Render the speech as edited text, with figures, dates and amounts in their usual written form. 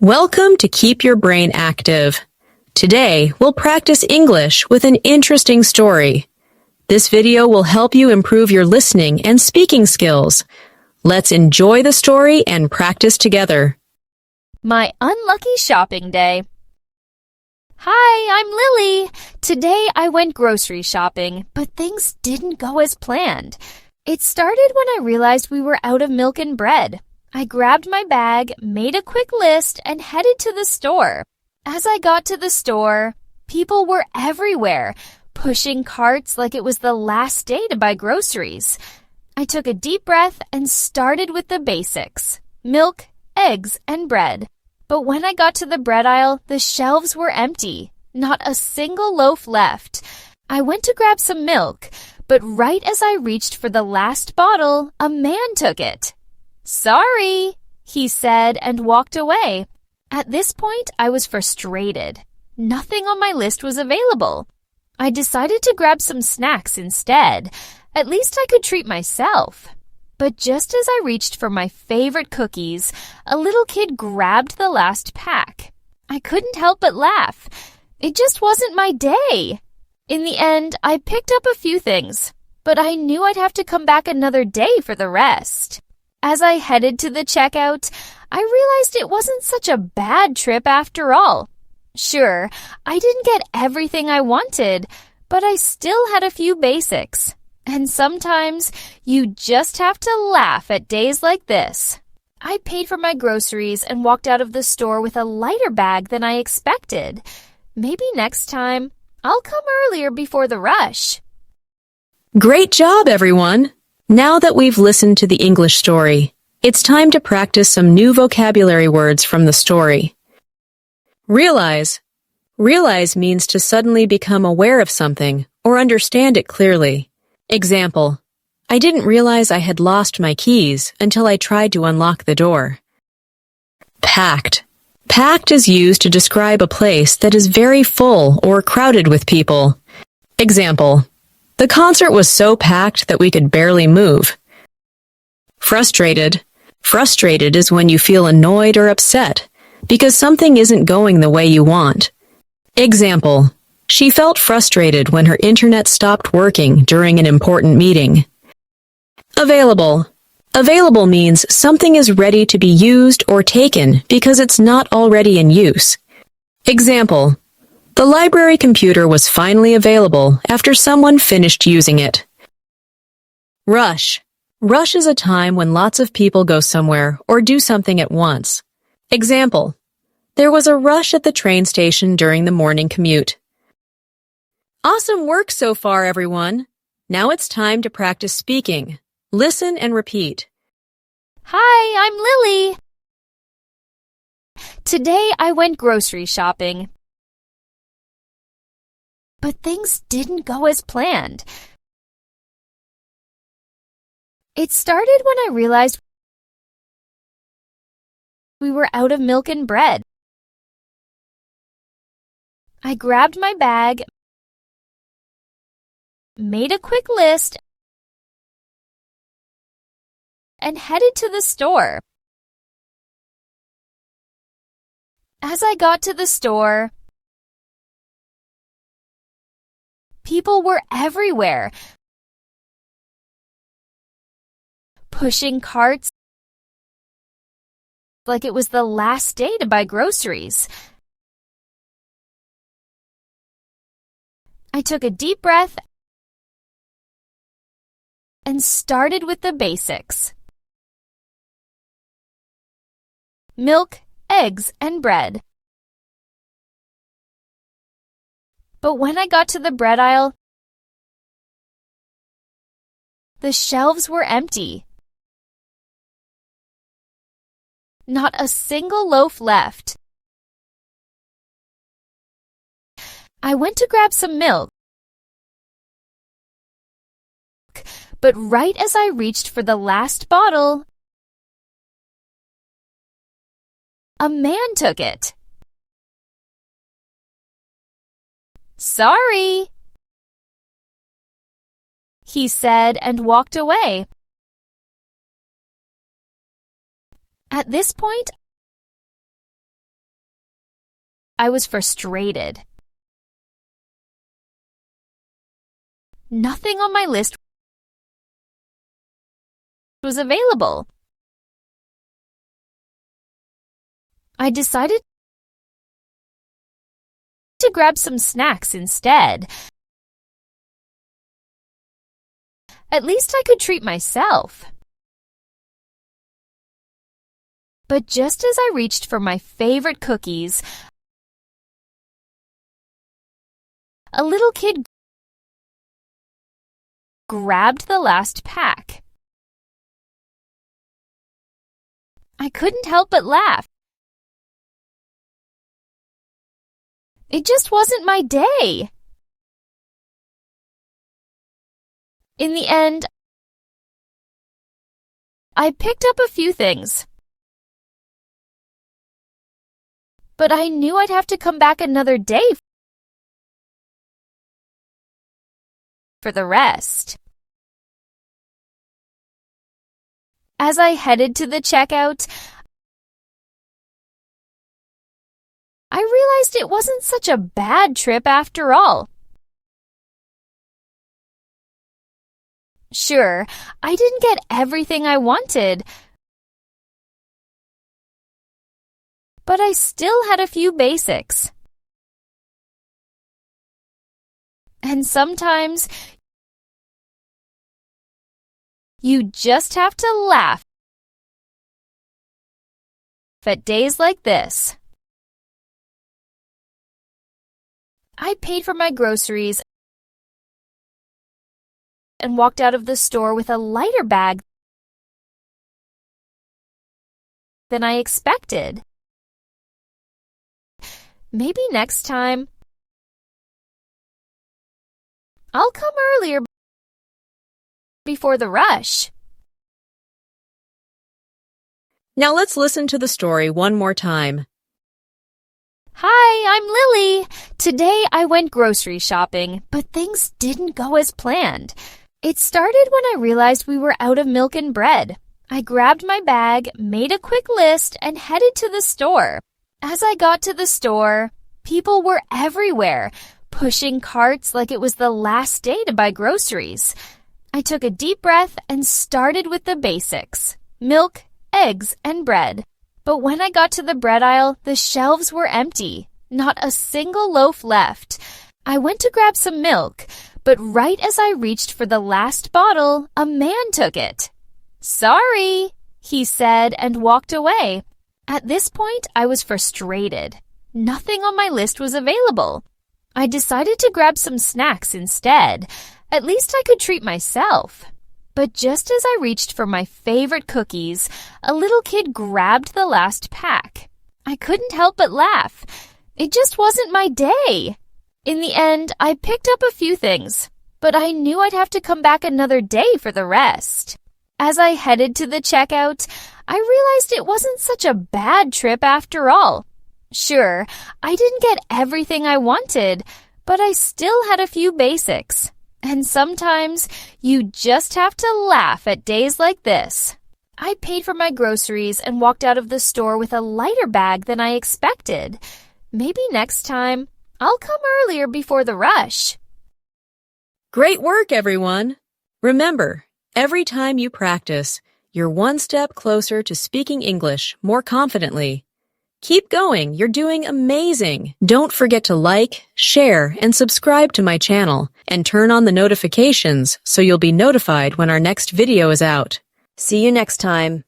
Welcome to Keep Your Brain Active. Today, we'll practice English with an interesting story. This video will help you improve your listening and speaking skills. Let's enjoy the story and practice together. My unlucky shopping day. Hi, I'm Lily. Today I went grocery shopping, but things didn't go as planned. It started when I realized we were out of milk and bread. I grabbed my bag, made a quick list, and headed to the store. As I got to the store, people were everywhere, pushing carts like it was the last day to buy groceries. I took a deep breath and started with the basics: milk, eggs, and bread. But when I got to the bread aisle, the shelves were empty. Not a single loaf left. I went to grab some milk, but right as I reached for the last bottle, a man took it. "Sorry," he said and walked away. At this point, I was frustrated. Nothing on my list was available. I decided to grab some snacks instead. At least I could treat myself. But just as I reached for my favorite cookies, a little kid grabbed the last pack. I couldn't help but laugh. It just wasn't my day. In the end, I picked up a few things, but I knew I'd have to come back another day for the rest. As I headed to the checkout, I realized it wasn't such a bad trip after all. Sure, I didn't get everything I wanted, but I still had a few basics. And sometimes you just have to laugh at days like this. I paid for my groceries and walked out of the store with a lighter bag than I expected. Maybe next time, I'll come earlier before the rush. Great job, everyone! Now that we've listened to the English story, it's time to practice some new vocabulary words from the story. Realize. Realize means to suddenly become aware of something or understand it clearly. Example: I didn't realize I had lost my keys until I tried to unlock the door. Packed. Packed is used to describe a place that is very full or crowded with people. Example: the concert was so packed that we could barely move. Frustrated. Frustrated is when you feel annoyed or upset because something isn't going the way you want. Example: she felt frustrated when her internet stopped working during an important meeting. Available. Available means something is ready to be used or taken because it's not already in use. Example: the library computer was finally available after someone finished using it. Rush. Rush is a time when lots of people go somewhere or do something at once. Example: there was a rush at the train station during the morning commute. Awesome work so far, everyone. Now it's time to practice speaking. Listen and repeat. Hi, I'm Lily. Today I went grocery shopping, but things didn't go as planned. It started when I realized we were out of milk and bread. I grabbed my bag, made a quick list, and headed to the store. As I got to the store, people were everywhere, pushing carts like it was the last day to buy groceries. I took a deep breath and started with the basics: milk, eggs, and bread. But when I got to the bread aisle, the shelves were empty. Not a single loaf left. I went to grab some milk, but right as I reached for the last bottle, a man took it. "Sorry," he said and walked away. At this point, I was frustrated. Nothing on my list was available. I decided to grab some snacks instead. At least I could treat myself. But just as I reached for my favorite cookies, a little kid grabbed the last pack. I couldn't help but laugh. It just wasn't my day. In the end, I picked up a few things. But I knew I'd have to come back another day for the rest. As I headed to the checkout, I realized it wasn't such a bad trip after all. Sure, I didn't get everything I wanted, but I still had a few basics. And sometimes you just have to laugh at days like this. I paid for my groceries and walked out of the store with a lighter bag than I expected. Maybe next time I'll come earlier before the rush. Now let's listen to the story one more time. Hi, I'm Lily. Today I went grocery shopping, but things didn't go as planned. It started when I realized we were out of milk and bread. I grabbed my bag, made a quick list, and headed to the store. As I got to the store, people were everywhere, pushing carts like it was the last day to buy groceries. I took a deep breath and started with the basics: milk, eggs, and bread. But when I got to the bread aisle, the shelves were empty. Not a single loaf left. I went to grab some milk, but right as I reached for the last bottle, a man took it. "Sorry," he said and walked away. At this point, I was frustrated. Nothing on my list was available. I decided to grab some snacks instead. At least I could treat myself. But just as I reached for my favorite cookies, a little kid grabbed the last pack. I couldn't help but laugh. It just wasn't my day. In the end, I picked up a few things, but I knew I'd have to come back another day for the rest. As I headed to the checkout, I realized it wasn't such a bad trip after all. Sure, I didn't get everything I wanted, but I still had a few basics. And sometimes you just have to laugh at days like this. I paid for my groceries and walked out of the store with a lighter bag than I expected. Maybe next time I'll come earlier before the rush. Great work, everyone! Remember, every time you practice, you're one step closer to speaking English more confidently. Keep going, you're doing amazing! Don't forget to like, share, and subscribe to my channel, and turn on the notifications so you'll be notified when our next video is out. See you next time.